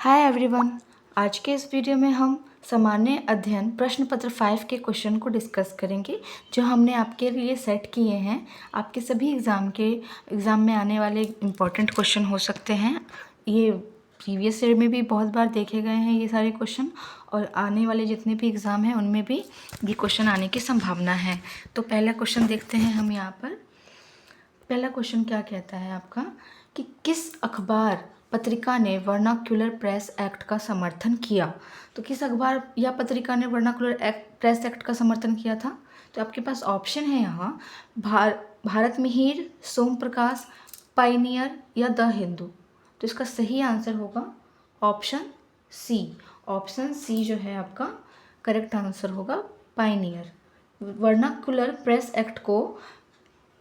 Hi everyone. आज के इस वीडियो में हम सामान्य अध्ययन प्रश्न पत्र 5 के क्वेश्चन को डिस्कस करेंगे जो हमने आपके लिए सेट किए हैं। आपके सभी एग्ज़ाम में आने वाले इम्पोर्टेंट क्वेश्चन हो सकते हैं। ये प्रीवियस ईयर में भी बहुत बार देखे गए हैं ये सारे क्वेश्चन, और आने वाले जितने भी एग्ज़ाम हैं उनमें भी ये क्वेश्चन आने की संभावना है। तो पहला क्वेश्चन देखते हैं हम यहाँ पर। पहला क्वेश्चन क्या कहता है आपका कि किस अखबार पत्रिका ने वर्नाक्युलर प्रेस एक्ट का समर्थन किया। तो किस अखबार या पत्रिका ने वर्नाक्युलर प्रेस एक्ट का समर्थन किया था। तो आपके पास ऑप्शन है यहाँ भारत मिहिर, सोम प्रकाश, पायनियर या द हिंदू। तो इसका सही आंसर होगा ऑप्शन सी। ऑप्शन सी जो है आपका करेक्ट आंसर होगा पायनियर। वर्नाक्युलर प्रेस एक्ट को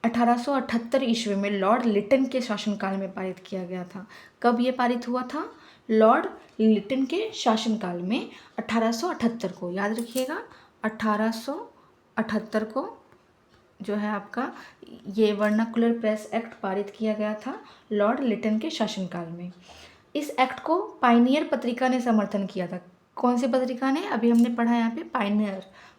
1878 ईस्वी में लॉर्ड लिटन के शासनकाल में पारित किया गया था। कब ये पारित हुआ था? लॉर्ड लिटन के शासनकाल में 1878 को, याद रखिएगा 1878 को जो है आपका ये वर्नाक्युलर प्रेस एक्ट पारित किया गया था लॉर्ड लिटन के शासनकाल में। इस एक्ट को पायनियर पत्रिका ने समर्थन किया था। कौन सी पत्रिका ने? अभी हमने पढ़ा यहाँ पे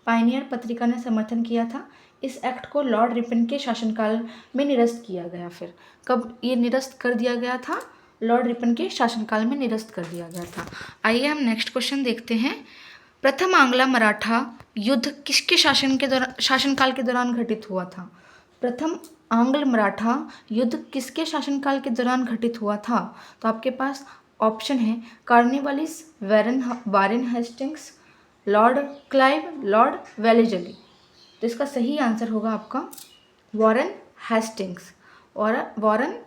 पायनियर पत्रिका ने समर्थन किया था। इस एक्ट को लॉर्ड रिपन के शासनकाल में निरस्त किया गया। फिर कब ये निरस्त कर दिया गया था? लॉर्ड रिपन के शासनकाल में निरस्त कर दिया गया था। आइए हम नेक्स्ट क्वेश्चन देखते हैं। प्रथम आंग्ला मराठा युद्ध किसके शासनकाल के दौरान घटित हुआ था? प्रथम आंग्ल मराठा युद्ध किसके शासनकाल के दौरान घटित हुआ था? तो आपके पास ऑप्शन है Cornwallis, Warren Hastings, Lord Clive, Lord Wellesley. तो इसका सही आंसर होगा आपका वॉरेन हेस्टिंग्स। और Warren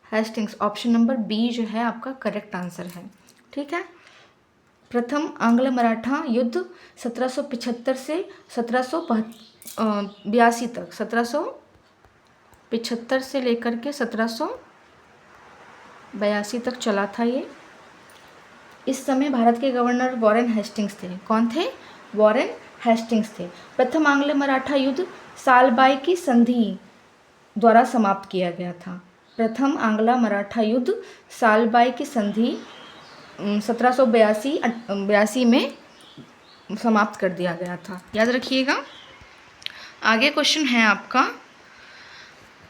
Hastings option number B जो है आपका करेक्ट आंसर है। ठीक है। प्रथम आंग्ल मराठा युद्ध 1775 से 1782 तक, 1775 से लेकर के 1782 तक चला था ये। इस समय भारत के गवर्नर वॉरेन हेस्टिंग्स थे। कौन थे? वॉरेन हेस्टिंग्स थे। प्रथम आंग्ल मराठा युद्ध सालबाई की संधि द्वारा समाप्त किया गया था। प्रथम आंग्ल मराठा युद्ध सालबाई की संधि 1782 में समाप्त कर दिया गया था, याद रखिएगा। आगे क्वेश्चन है आपका,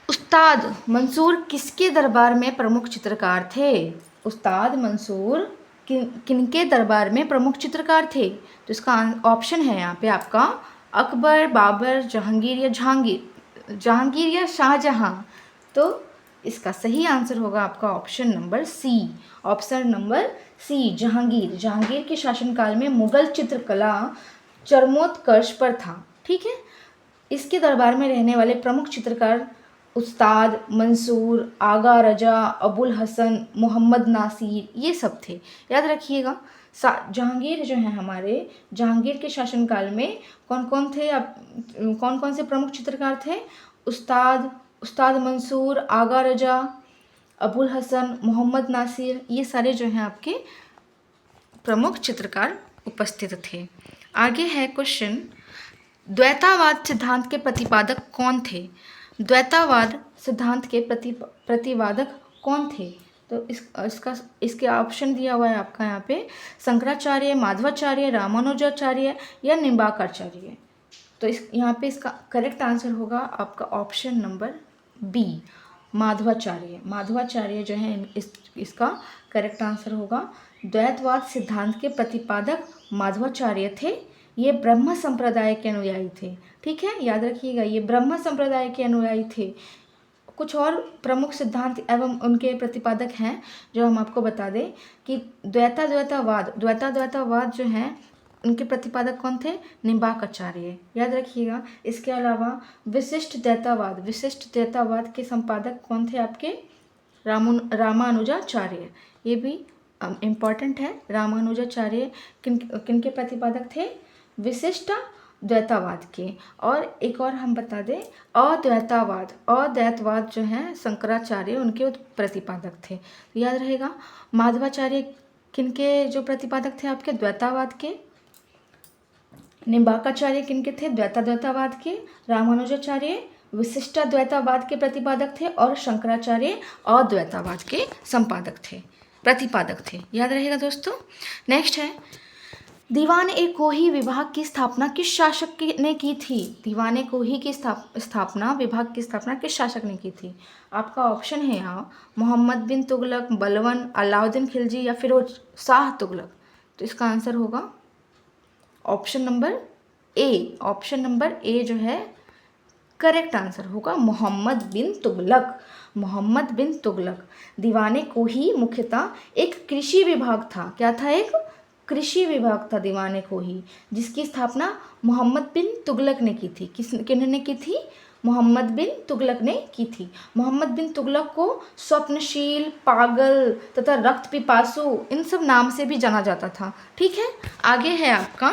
उस्ताद मंसूर किसके दरबार में प्रमुख चित्रकार थे? उस्ताद मंसूर किनके दरबार में प्रमुख चित्रकार थे? तो इसका ऑप्शन है यहाँ पे आपका अकबर, बाबर, जहांगीर या शाहजहां। तो इसका सही आंसर होगा आपका option number C. Option number C Jahangir के शासनकाल में मुगल चित्रकला चरमोत्कर्ष पर था। ठीक है। इसके दरबार में रहने वाले प्रमुख चित्रकार उस्ताद मंसूर, आगा रजा, अबुल हसन, मोहम्मद नासिर, ये सब थे, याद रखिएगा। जहांगीर जो है हमारे जहांगीर के शासनकाल में कौन कौन से प्रमुख चित्रकार थे? उस्ताद मंसूर, आगा रजा, अबुल हसन, मोहम्मद नासिर, ये सारे जो हैं आपके प्रमुख चित्रकार उपस्थित थे। आगे है क्वेश्चन, द्वैतावाद सिद्धांत के प्रतिपादक कौन थे? द्वैतावाद सिद्धांत के प्रतिपादक कौन थे? तो इसके ऑप्शन दिया हुआ है आपका यहाँ पे शंकराचार्य, माधवाचार्य, रामानुजाचार्य या निम्बार्काचार्य। तो यहाँ पे इसका करेक्ट आंसर होगा आपका ऑप्शन नंबर बी, माधवाचार्य जो है इसका करेक्ट आंसर होगा। द्वैतवाद सिद्धांत के प्रतिपादक माधवाचार्य थे। ये ब्रह्म संप्रदाय के अनुयायी थे। ठीक है, याद रखिएगा, ये ब्रह्म संप्रदाय के अनुयायी थे। कुछ और प्रमुख सिद्धांत एवं उनके प्रतिपादक हैं जो हम आपको बता दें कि द्वैतावाद जो हैं उनके प्रतिपादक कौन थे? निम्बार्काचार्य, याद रखिएगा। इसके अलावा विशिष्ट द्वैतावाद के संपादक कौन थे आपके? रामानुजाचार्य, ये भी इम्पॉर्टेंट है। रामानुजाचार्य किनके प्रतिपादक थे? विशिष्ट द्वैतावाद के। और एक और हम बता दें, अद्वैतवाद जो है शंकराचार्य उनके प्रतिपादक थे, याद रहेगा। माधवाचार्य किनके जो प्रतिपादक थे आपके? द्वैतावाद के। निम्बार्काचार्य किनके थे? द्वैतावाद के। रामानुजाचार्य विशिष्ट द्वैतावाद के प्रतिपादक थे और शंकराचार्य अद्वैतावाद के संपादक थे। प्रतिपादक थे, याद रहेगा दोस्तों। नेक्स्ट है दीवान ए कोही विभाग की स्थापना किस शासक ने की थी? दीवान ए कोही की स्थापना विभाग की स्थापना किस शासक ने की थी? आपका ऑप्शन है यहाँ मोहम्मद बिन तुगलक, बलवन, अलाउद्दीन खिलजी या फिरोज शाह तुगलक। तो इसका आंसर होगा option number A. Option number A जो है करेक्ट आंसर होगा मोहम्मद बिन तुगलक। मोहम्मद बिन तुगलक। दीवाने कोही मुख्यतः एक कृषि विभाग था। क्या था? एक कृषि विभाग था दीवाने कोही, जिसकी स्थापना मोहम्मद बिन तुगलक ने की थी। किन्होंने की थी? मोहम्मद बिन तुगलक ने की थी। मोहम्मद बिन तुगलक को स्वप्नशील, पागल तथा रक्त पिपासु इन सब नाम से भी जाना जाता था। ठीक है, आगे है आपका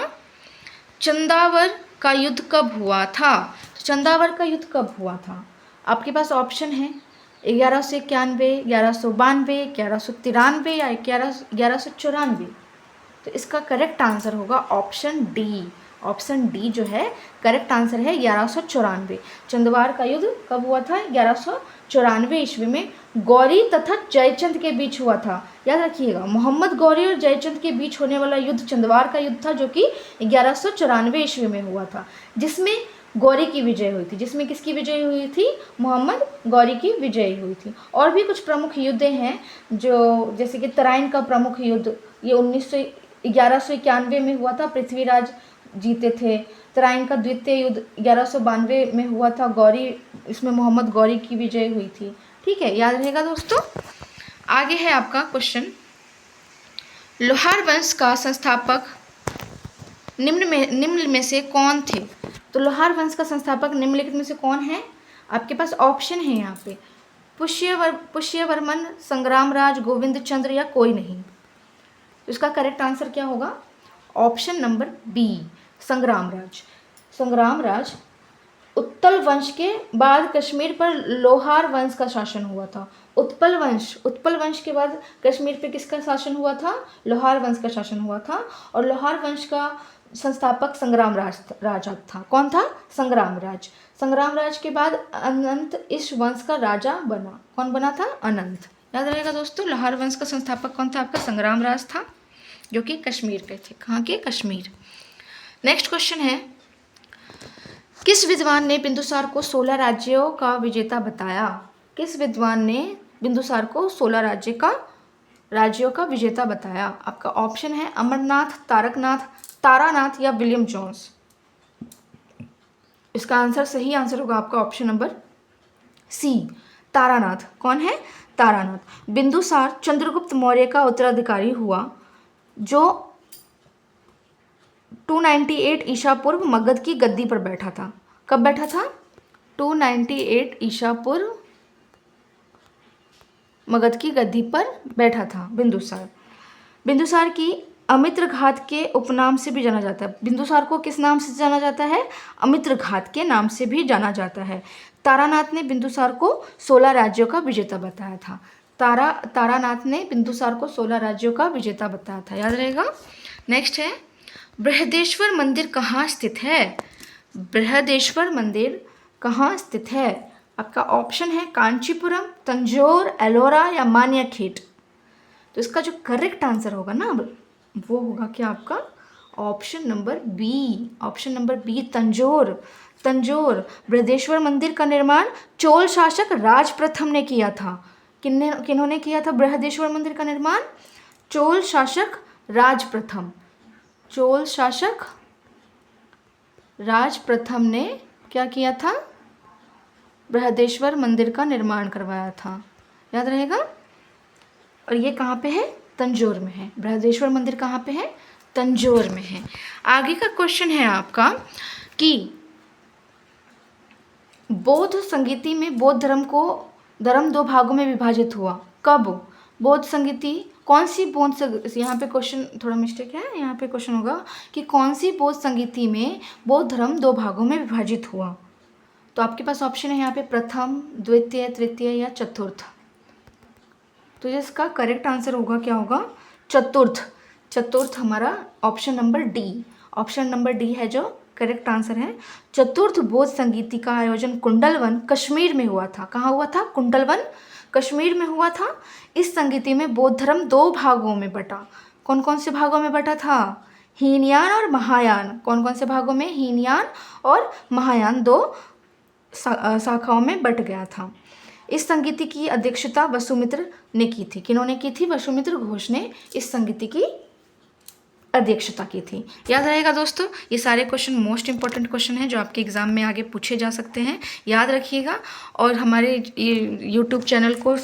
चंदावर का युद्ध कब हुआ था? चंदावर का युद्ध कब हुआ था? आपके पास ऑप्शन है 1191, 1192, 1193 या 1194। तो इसका करेक्ट आंसर होगा ऑप्शन डी। ऑप्शन डी जो है करेक्ट आंसर है 1194। चंदवार का युद्ध कब हुआ था? 1194 ईस्वी में गौरी तथा जयचंद के बीच हुआ था। याद रखिएगा, मोहम्मद गौरी और जयचंद के बीच होने वाला युद्ध चंदवार का युद्ध था, जो कि 1194 ईस्वी में हुआ था, जिसमें गौरी की विजय हुई थी। जिसमें किसकी विजय हुई थी? मोहम्मद गौरी की विजय हुई थी। और भी कुछ प्रमुख युद्ध हैं जो, जैसे कि तराइन का प्रमुख युद्ध, ये 1191 में हुआ था, पृथ्वीराज जीते थे। तराइन का द्वितीय युद्ध 1192 में हुआ था, गौरी, इसमें मोहम्मद गौरी की विजय हुई थी। ठीक है, याद रहेगा दोस्तों। आगे है आपका क्वेश्चन, लोहार वंश का संस्थापक निम्न में से कौन थे? तो लोहार वंश का संस्थापक निम्नलिखित में से कौन है? आपके पास ऑप्शन है यहाँ पे पुष्यवर्मन, संग्रामराज, गोविंद चंद्र या कोई नहीं। तो इसका करेक्ट आंसर क्या होगा? Option number B, Sangramraj. Sangramraj Utpal वंश के बाद कश्मीर पर लोहार वंश का शासन हुआ था। उत्पल वंश के बाद कश्मीर पे किसका शासन हुआ था? लोहार वंश का शासन हुआ था। और लोहार वंश का संस्थापक राजा था। कौन था? संग्रामराज। संग्रामराज के बाद अनंत इस वंश का राजा बना। कौन बना था? अनंत। याद रहेगा दोस्तों, लोहार वंश का संस्थापक कौन था? आपका संग्रामराज था, जो कि कश्मीर के थे। कहाँ के? कश्मीर। नेक्स्ट क्वेश्चन है, किस विद्वान ने बिंदुसार को 16 राज्यों का विजेता बताया? किस विद्वान ने बिंदुसार को 16 राज्यों का विजेता बताया? आपका ऑप्शन है अमरनाथ, तारानाथ या विलियम जोन्स। इसका आंसर, सही आंसर होगा आपका ऑप्शन नंबर सी, तारानाथ। कौन है? तारानाथ। बिंदुसार चंद्रगुप्त मौर्य का उत्तराधिकारी हुआ, जो 298 ईसा पूर्व मगध की गद्दी पर बैठा था। कब बैठा था? 298 ईसा पूर्व मगध की गद्दी पर बैठा था बिंदुसार। बिंदुसार की अमित्रघात के उपनाम से भी जाना जाता है। बिंदुसार को किस नाम से जाना जाता है? अमित्रघात के नाम से भी जाना जाता है। तारानाथ ने बिंदुसार को 16 राज्यों का विजेता बताया था। तारानाथ ने बिंदुसार को 16 राज्यों का विजेता बताया था। याद रहेगा। नेक्स्ट है, बृहदेश्वर मंदिर कहाँ स्थित है? बृहदेश्वर मंदिर कहाँ स्थित है? आपका ऑप्शन है कांचीपुरम, तंजौर, एलोरा या मान्याखेट। तो इसका जो करेक्ट आंसर होगा ना, वो होगा क्या आपका? Option number B. Option number B, Tanjore. Brihadeeswara मंदिर का निर्माण चोल शासक राज प्रथम ने किया था। किन्होंने किया था बृहदेश्वर मंदिर का निर्माण? चोल शासक राज प्रथम ने क्या किया था? बृहदेश्वर मंदिर का निर्माण करवाया था। याद रहेगा। और ये कहाँ पे है? तंजौर में है। बृहदेश्वर मंदिर कहाँ पे है? तंजौर में है। आगे का क्वेश्चन है आपका कि बौद्ध संगीति में बौद्ध धर्म 2 भागों में विभाजित हुआ। कब? बौद्ध संगीति कौन सी यहाँ पे क्वेश्चन थोड़ा मिस्टेक है। यहाँ पे क्वेश्चन होगा कि कौन सी बौद्ध संगीति में बौद्ध धर्म 2 भागों में विभाजित हुआ। तो आपके पास ऑप्शन है यहाँ पे प्रथम, द्वितीय, तृतीय या चतुर्थ। तो इसका करेक्ट आंसर होगा क्या होगा? चतुर्थ हमारा option number D. Option number D है जो करेक्ट आंसर है। चतुर्थ बौद्ध संगीति का आयोजन कुंडलवन, कश्मीर में हुआ था। कहाँ हुआ था? कुंडलवन, कश्मीर में हुआ था। इस संगीति में बौद्ध धर्म 2 भागों में बटा। कौन कौन से भागों में बटा था? हीनयान और महायान। कौन कौन से भागों में? हीनयान और महायान 2 शाखाओं में बट गया था। इस संगीति की अध्यक्षता वसुमित्र ने की थी। किन्होंने की थी? वसुमित्र घोष ने इस संगीति की अध्यक्षता की थी। याद रहेगा दोस्तों, ये सारे क्वेश्चन मोस्ट इंपॉर्टेंट क्वेश्चन हैं जो आपके एग्जाम में आगे पूछे जा सकते हैं, याद रखिएगा। और हमारे यूट्यूब चैनल को